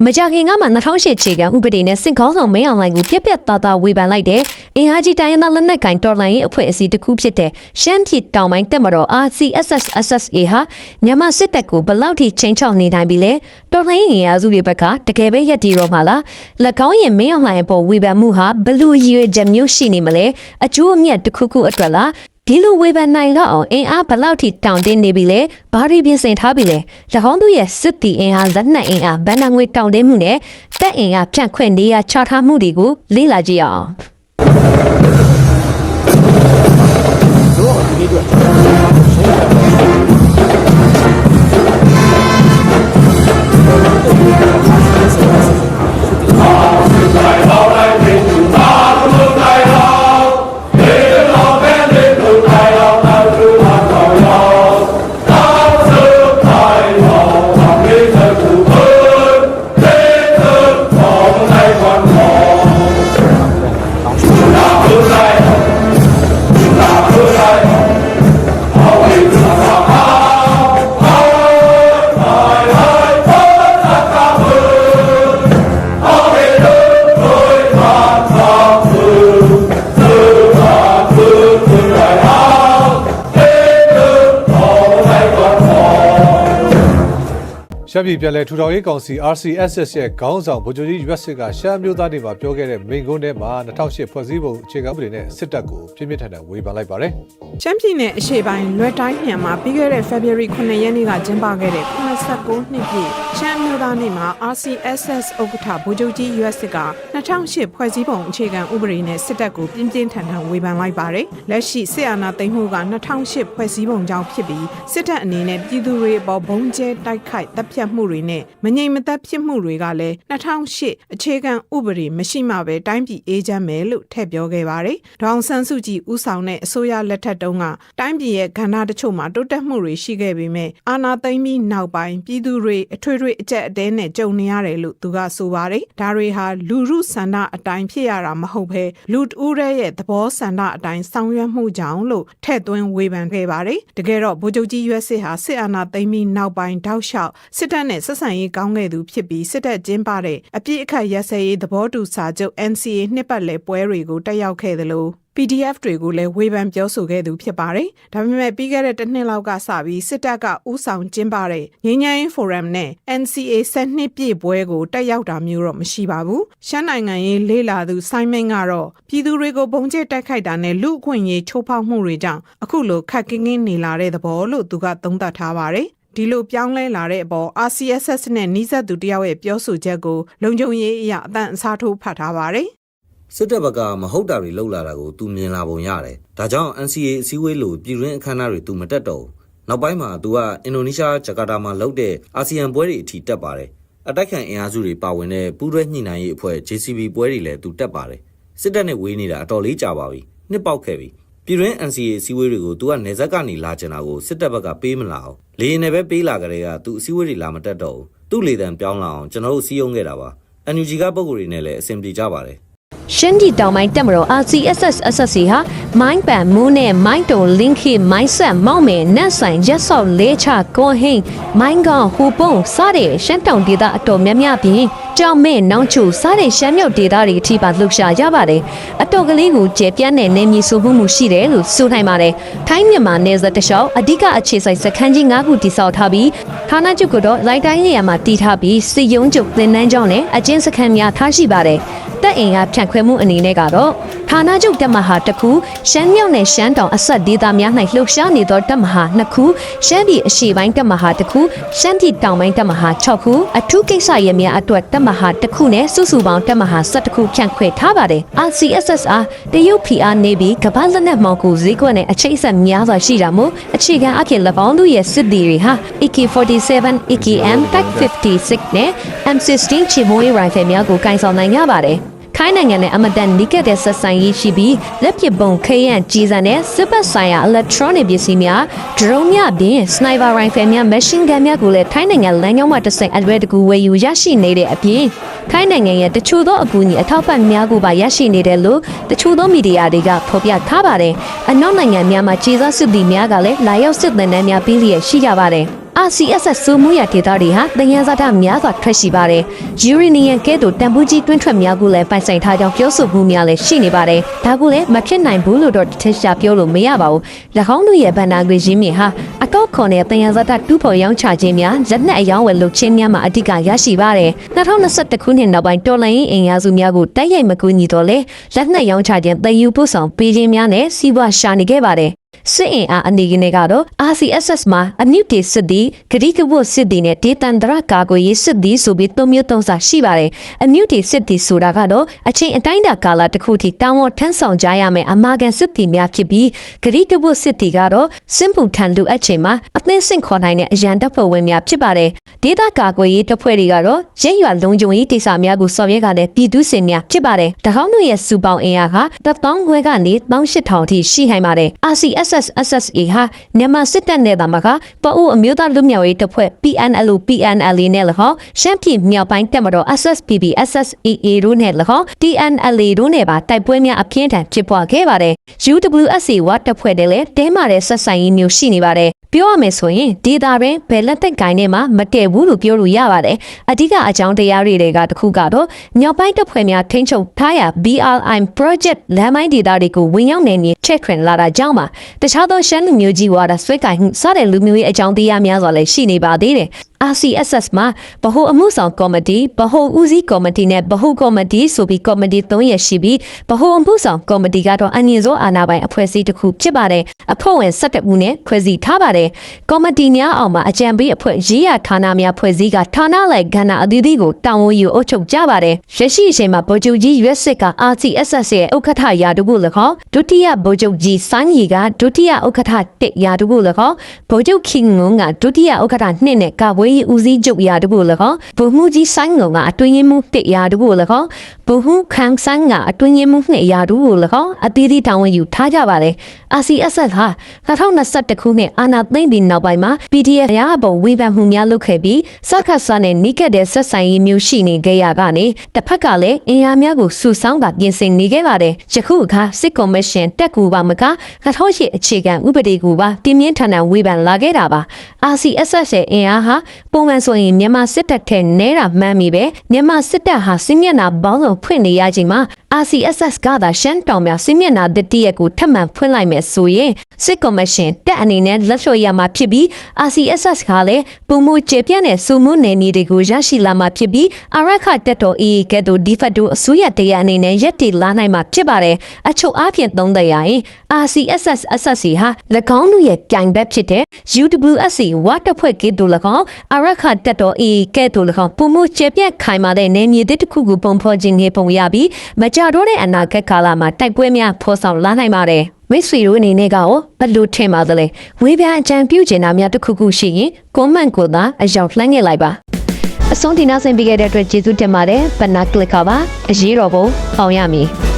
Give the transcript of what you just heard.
မကြခင်ကမှ2008ခြေကဥပဒေနဲ့စစ်ကောင်းဆောင်မင်းအောင်လှိုင်ကိုပြက်ပြက်သားသားဝေဖန်လိုက်တဲ့အင်အားကြီးတိုင်းရင်းသားလက်နက်ကိုင်တော်လှန်ရေးအဖွဲ့အစည်းတစ်ခုဖြစ်တဲ့ရှမ်းပြည်တောင်ပိုင်းတပ်မတော် RCSS/SSA ဟာမြန်မာစစ်တပ်ကိုဘလောက်ထိချိန်ချောက်နေနိုင်ပြီလဲတော်လှန်ရေးအင်အားစုတွေဘက်ကတကယ်ပဲရက်တီရောမှာလား၎င်းရဲ့မင်းအောင်လှိုင်အပေါ်ဝေဖန်မှုဟာဘလူးရွေချက်မျိုးရှိနေမလဲအကျိုးအမြတ်တစ်ခုခုအတွက်လားဒီလိုဝေဖန်နိုင်တော့အင်အားဘလောက်ထိတောင်းတင်းနေပြီလဲဘာတွေပြင်ဆင်ထားပြီလဲ၎င်းတို့ရဲ့စစ်တီအင်အားလက်နက်အင်အားဗန်နာငွေတောင်းတင်းမှုနဲ့တပ်အင်အားဖြန့်ခွင့်နေရချထားမှုတွေကိုလေ့လာကြည့်အောင်ရှမ်းပြည်ပြည်လဲထူထောင်ရေးကောင်စီ RCSS ရဲ့ခေါင်းဆောင်ဗိုလ်ချုပ်ကြီးရွက်စစ်ကရှမ်းမျိုးသားတွေမှာပြောခဲ့တဲ့မိန့်ခွန်းထဲမှာ2008ဖွဲ့စည်းပုံအခြေခံဥပဒေနဲ့စစ်တပ်ကိုပြင်းပြထန်ထန်ဝေဖန်လိုက်ပါတယ်။ရှမ်းပြည်နယ်အရှေ့ပိုင်းလွယ်တိုင်းမြန်မှာပြီးခဲ့တဲ့ February 9 ရက်နေ့ကကျင်းပခဲ့တဲ့89နှစ်ပြည့်ရှမ်းမျိုးသားနေ့မှာ RCSS ဥက္ကဋ္ဌဗိုလ်ချုပ်ကြီးရွက်စစ်က2008ဖွဲ့စည်းပုံအခြေခံဥပဒေနဲ့စစ်တပ်ကိုပြင်းပြထန်ထန်ဝေဖန်လိုက်ပါတယ်။လက်ရှိစစ်အာဏာသိမ်းမှုက2008ဖွဲ့စည်းပုံကြောင့်ဖြစ်ပြီးစစ်တပ်အနေနဲ့ပြည်သူတွေအပေါ်ဘုံကျဲတိုက်ခိုက်တပ်ဖြတ်မှုတွေနဲ့မငြိမ်မသက်ဖြစ်မှုတွေကလည်း2008အခြေခံဥပဒေမရှိမှပဲတိုင်းပြည်အေးချမ်းမယ်လို့ထည့်ပြောခဲ့ပါတယ်။ဒေါအောင်ဆန်းစုကြည်ဦးဆောင်တဲ့အစိုးရလက်ထက်တုန်းကတိုင်းပြည်ရဲ့ကဏ္ဍတချို့မှာတိုးတက်မှုတွေရှိခဲ့ပေမဲ့အာဏာသိမ်းပြီးနောက်ပိုင်းပြည်သူတွေအထွေထွေအကျက်အတဲနဲ့ကြုံနေရတယ်လို့သူကဆိုပါတယ်။ဒါတွေဟာလူထုဆန္ဒအတိုင်းဖြစ်ရတာမဟုတ်ဘဲလူတဦးရဲ့သဘောဆန္ဒအတိုင်းဆောင်ရွက်မှုကြောင့်လို့ထည့်သွင်းဝေဖန်ခဲ့ပါတယ်။တကယ်တော့ဗိုလ်ချုပ်ကြီးရွက်စစ်ဟာစစ်အာဏာသိမ်းပြီးနောက်ပိုင်းတောက်လျှောက်စစ်တပ်နဲ့ဆက်ဆံရေးကောင်းခဲ့သူဖြစ်ပြီးစစ်တပ်ကျင်းပတဲ့အပြည့်အခက်ရက်စဲရေးသဘောတူစာချုပ် NCA နှစ်ပတ်လည်ပွဲတွေကိုတက်ရောက်ခဲ့သလိုPDF တွေကိုလည်းဝေဖန်ပြောဆိုခဲ့သူဖြစ်ပါတယ်။ဒါပေမဲ့ပြီးခဲ့တဲ့တစ်နှစ်လောက်ကစပြီးစစ်တပ်ကဥဆောင်ကျင်းပတဲ့ငြိမ်းချမ်းရေးဖိုရမ်နဲ့ NCA 10နှစ်ပြည့်ပွဲကိုတက်ရောက်တာမျိုးတော့မရှိပါဘူး။ရှမ်းနိုင်ငံရေးလေ့လာသူဆိုင်းမင်းကတော့ပြည်သူတွေကိုဘုံကျဲတိုက်ခိုက်တာနဲ့လူအခွင့်အရေးချိုးဖောက်မှုတွေကြောင့်အခုလိုခက်ကင်းကင်းနေလာတဲ့သဘောလို့သူကသုံးသပ်ထားပါတယ်။ဒီလိုပြောင်းလဲလာတဲ့အပေါ် RCSS နဲ့နှိစက်သူတယောက်ရဲ့ပြောဆိုချက်ကိုလုံခြုံရေးအရာအတန်အစားထိုးဖတ်ထားပါတယ်စစ်တပ်ဘက်ကမဟုတ်တာတွေလောက်လာတာကိုသူမြင်လာပုံရတယ်။ဒါကြောင့် NCA အစည်းအဝေးလိုပြည်တွင်းအခမ်းအနားတွေသူမတက်တော့ဘူး။နောက်ပိုင်းမှာသူကအင်ဒိုနီးရှားဂျကာတာမှာလုပ်တဲ့အာဆီယံပွဲတွေအထိတက်ပါတယ်။အတိုက်ခံအင်အားစုတွေပါဝင်တဲ့ပူးတွဲညှိနှိုင်းရေးအဖွဲ့ JCB ပွဲတွေလည်းသူတက်ပါတယ်။စစ်တပ်နဲ့ဝေးနေတာအတော်လေးကြာပါပြီ။နှစ်ပေါက်ခဲ့ပြီ။ပြည်တွင်း NCA အစည်းအဝေးတွေကိုသူကနေဆက်ကနေလာကျင်တာကိုစစ်တပ်ဘက်ကပေးမလာအောင်။လေရင်နဲ့ပဲပေးလာကြတဲ့ကသူအစည်းအဝေးတွေလာမတက်တော့ဘူး။သူ့လေတံပြောင်းလာအောင်ကျွန်တော်တို့စီးရုံးခဲ့တာပါ။ NUG ကပုံကိုယ်တွေနဲ့လည်းအဆင်ပြေကြပါတယ်ရှမ်းပြည်တောင်ပိုင်းတပ်မတော် RCSS/SSA ဟာမိုင်းပန်မူးနဲ့မိုင်းတုံလင်းခေမိုင်းဆက်မောက်မယ်နတ်ဆိုင်ရက်ဆော့လေးချကွန်ဟင်းမိုင်းကောင်ဟူပုံစားတဲ့ရှမ်းတောင်ဒေသအတော်များများပြင်ကြောင်မဲနောင်ချူစားတဲ့ရှမ်းမြောက်ဒေသတွေအထိပါလှုပ်ရှားရပါတယ်အတော်ကလေးကိုကျဲပြန့်တဲ့နေမြေဆိုမှုရှိတယ်လို့ဆိုနိုင်ပါတယ်ထိုင်းမြန်မာနယ်စပ်တလျှောက်အဓိကအခြေစိုက်စခန်းကြီး9ခုတည်ဆောက်ထားပြီးဌာနချုပ်ကတော့လိုက်တိုင်းနေရာမှာတည်ထားပြီးစစ်ရုံးချုပ်သင်တန်းကျောင်းနဲ့အကျဉ်းစခန်းများထားရှိပါတယ်တပ်အင်အားဖြန့်ခွဲမှုအနေနဲ့ကတော့ဌာနချုပ်တပ်မဟာတစ်ခုရှမ်းမြောက်နဲ့ရှမ်းတောင်အဆက်ဒေသများ၌လှုပ်ရှားနေသောတပ်မဟာ2ခုရှမ်းပြည်အရှေ့ပိုင်းတပ်မဟာတစ်ခုရှမ်းပြည်တောင်ပိုင်းတပ်မဟာ6ခုအထူးကိစ္စရပ်များအတွက်တပ်မဟာတစ်ခုနဲ့စုစုပေါင်းတပ်မဟာ17ခုဖြန့်ခွဲထားပါတယ် RCSS တရုတ် PR နေပြီးကမ္ဘာလက်နက်မှောင်ခိုဈေးကွက်နဲ့အခြေဆက်များစွာရှိတာမို့အခြေခံအဖြစ်၎င်းတို့ရဲ့စစ်သည်တွေဟာ AK47 AKM Type 56နဲ့ M16 ချီမွေးရိုင်ဖယ်များကိုကင်ဆောင်နိုင်ကြပါတယ်ထိုင်းနိုင်ငံနဲ့အမတန်နီးကပ်တဲ့ဆက်ဆံရေးရှိပြီးလက်ပစ်ပုံခရမ်းကြီးစံတဲ့စစ်ပတ်ဆိုင်ရာ electronic ပစ္စည်းများ drone များပြင် sniper rifle များ machine gun များကိုလည်းထိုင်းနိုင်ငံလမ်းကြောင်းမှာတစ်ဆင့်အလွယ်တကူဝယ်ယူရရှိနေတဲ့အပြင်ထိုင်းနိုင်ငံရဲ့တချို့သောအကူအညီအထောက်ပံ့များကိုပါရရှိနေတယ်လို့တချို့သောမီဒီယာတွေကဖော်ပြထားပါတယ်။အနောက်နိုင်ငံများမှာခြေစားစစ်သည်များကလည်းလာရောက်စစ်သည်များပေးလျက်ရှိကြပါတယ်။ RCSS စုမှုရဒေသတွေဟာတယန်းစားတာများစွာထွက်ရှိပါတယ်။ Uranium ကဲ့သို့တန်ဖိုးကြီးတွင်းထွက်များကိုလည်းပိုင်ဆိုင်ထားကြောင်းပြောဆိုမှုများလည်းရှိနေပါတယ်။ဒါကိုလည်းမဖြစ်နိုင်ဘူးလို့တော့ထင်ရှားပြောလို့မရပါဘူး။၎င်းတို့ရဲ့ဗန္နာဂရီရင်းမြစ်ဟာအကောက်ခွန်နဲ့တယန်းစားတာတူးဖော်ရောင်းချခြင်းများလက်နက်အယောင်းဝယ်လုပ်ခြင်းများမှာအဓိကရရှိပါတယ်။2021ခုနှစ်နောက်ပိုင်းတော်လှန်ရေးအင်အားစုများကိုတိုက်ရိုက်မကူညီတော့လေလက်နက်ရောင်းချခြင်းတည်ယူပို့ဆောင်ပေးခြင်းများနဲ့စီးပွားရှာနေခဲ့ပါတယ်စစ်အင်အားအနေနဲ့ကတော့ RCSS မှာအနုတေစစ်သည်ဂရိကဝတ်စစ်သည်နဲ့ဒေသန္တရကာကွယ်ရေးစစ်သည်ဆိုပြီးသုံးမျိုးသုံးစားရှိပါတယ်အနုတေစစ်သည်ဆိုတာကတော့အချိန်အတိုင်းအတာကာလတစ်ခုထိတောင်းဝထမ်းဆောင်ကြရမယ်အမာခံစစ်သည်များဖြစ်ပြီးဂရိကဝတ်စစ်သည်ကတော့စစ်မှုထမ်းလူအပ်ချိန်မှာအသင်းဆင့်ခေါ်နိုင်တဲ့အရန်တပ်ဖွဲ့ဝင်များဖြစ်ပါတယ်ဒေသကာကွယ်ရေးတပ်ဖွဲ့တွေကတော့ရဲရွာလုံခြုံရေးဒေသများကိုဆောင်ရွက်ကြတဲ့ပြည်သူ့စစ်များဖြစ်ပါတယ်တကောင်းတို့ရဲ့စုပေါင်းအင်အားဟာ1000ခွဲကနေ18000ထိရှိနိုင်ပါတယ် RCSS/SSA ဟာမြန်မာစစ်တပ်နဲ့တာမကပအိုးအမျိုးသားလူမျိုးရေးတပ်ဖွဲ့ PNLA နဲ့၎င်းရှမ်းပြည်မြောက်ပိုင်းတပ်မတော် SSPB/SSAA တို့နဲ့၎င်း TNLA တို့နဲ့ပါတိုက်ပွဲများအပြင်းထန်ဖြစ်ပွားခဲ့ပါတယ် UWSA ဝတပ်ဖွဲ့တွေလည်းတဲမာတဲ့ဆက်ဆံရေးမျိုးရှိနေပါတယ်ပြောရမယ်ဆိုရင်ဒေတာတွင်ဘယ်လက်သက်ကိုင်းနဲ့မှမတည့်ဘူးလို့ပြောလို့ရပါတယ်အဓိကအကြောင်းတရားတွေကတစ်ခုကတော့မြောက်ပိုင်းတပ်ဖွဲ့များထိန်းချုပ်ထားရ BRI project လမ်းမိုင်းဒေတာတွေကိုဝင်ရောက်နေချက်ခွင်လာတာကြောင့်ပါတခြားသောရှမ်းလူမျိုးကြီးဝါဒဆွဲကိုင်မှုစတဲ့လူမျိုးရေးအကြောင်းတရားများစွာလည်းရှိနေပါသေးတယ်RCSS မှာဗဟိုအမှုဆောင်ကော်မတီဗဟိုဦးစီးကော်မတီနဲ့ဗဟိုကော်မတီဆိုပြီးကော်မတီ3ရက်ရှိပြီးဗဟိုအမှုဆောင်ကော်မတီကတော့အငြင်းစိုးအာဏာပိုင်အဖွဲ့အစည်းတစ်ခုဖြစ်ပါတယ်အဖွဲ့ဝင်17ဦးနဲ့ဖွဲ့စည်းထားပါတယ်ကော်မတီများအောက်မှာအကြံပေးအဖွဲ့ရေးရဌာနများဖွဲ့စည်းကဌာနလိုက်ကဏ္ဍအသီးသီးကိုတာဝန်ယူအုပ်ချုပ်ကြပါတယ်ရရှိအချိန်မှာဗိုလ်ချုပ်ကြီးရွက်စစ်က RCSS ရဲ့ဥက္ကဋ္ဌရာထူးကို၎င်းဒုတိယဗိုလ်ချုပ်ကြီးစိုင်းရီကဒုတိယဥက္ကဋ္ဌ1ရာထူးကို၎င်းဗိုလ်ချုပ်ခင်ငုံကဒုတိယဥက္ကဋ္ဌ2နဲ့ကာဝေးဦးစီးချုပ်ရာတဘူး၎င်းဗိုလ်မှူးကြီးဆိုင်းငုံကအတွင်းရေးမှူး1ရာတဘူး၎င်းဗိုလ်မှူးခန်းဆန်းကအတွင်းရေးမှူး2ရာတဘူး၎င်းအသီးသီးတာဝန်ယူထားကြပါတယ် RCSS ဟာ2021ခုနှစ်အာဏာသိမ်းပြီးနောက်ပိုင်းမှာ PDF ရဘုံဝေဖန်မှုများလုပ်ခဲ့ပြီးစခတ်ဆနဲ့နီးကပ်တဲ့ဆက်ဆံရေးမျိုးရှိနေကြရကနေတစ်ဖက်ကလည်းအင်အားများကိုစုဆောင်းတာပြင်ဆင်နေခဲ့ပါတယ်ယခုအခါစစ်ကော်မရှင်တက်ကူပါမက2008အခြေခံဥပဒေကိုပါပြင်းပြင်းထန်ထန်ဝေဖန်လာခဲ့တာပါ RCSS ရဲ့အင်အားဟာပုံမှန်ဆိုရင်မြန်မာစစ်တပ်ထဲနဲတာမှန်းမိပဲမြန်မာစစ်တပ်ဟာစစ်မျက်နှာပေါင်းစုံဖွင့်နေရချိန်မှာ RCSS ကသာရှမ်းတောင်များစစ်မျက်နှာတတိယကိုထပ်မံဖွင့်လိုက်မယ်ဆိုရင်စစ်ကော်မရှင်တက်အနေနဲ့လက်လျှော့ရမှာဖြစ်ပြီး RCSS ကလည်းပုံမှုကျေပြန့်တဲ့စုမှုနယ်မြေတွေကိုရရှိလာမှာဖြစ်ပြီးအရခတက်တော် AA ကဲ့သို့ဒီဖက်တိုအစိုးရတရားအနေနဲ့ရက်တည်လာနိုင်မှာဖြစ်ပါတယ်အချုပ်အားဖြင့်သုံးသပ်ရရင် RCSS/SSA ဟာ၎င်းတို့ရဲ့ပြိုင်ဘက်ဖြစ်တဲ့ UWSA ဝတပ်ဖွဲ့ကဲ့သို့၎င်းအရခတက်တော် AA ကဲ့သို့၎င်းပုံမှုကျေပြန့်ခိုင်မာတဲ့နယ်မြေတစ်ခုကိုပုံဖော်ခြင်းနဲ့ပုံရပြီးမကြတော့တဲ့အနာဂတ်ကာလမှာတိုက်ပွဲများဖော်ဆောင်လာနိုင်ပါတယ်မိတ်ဆွေတို့အနေနဲ့ကရောဘယ်လိုထင်ပါသလဲဝေးပြအကြံပြုချင်တာများတစ်ခုခုရှိရင်ကွန်မန့်ကိုသာအရောက်လှမ်းခဲ့လိုက်ပါအဆုံးဒီနောက်ဆင်ပေးခဲ့တဲ့အတွက်ကျေးဇူးတင်ပါတယ်ဘနာကလစ်ခါပါအရေးတော်ပုံအောင်ရမည်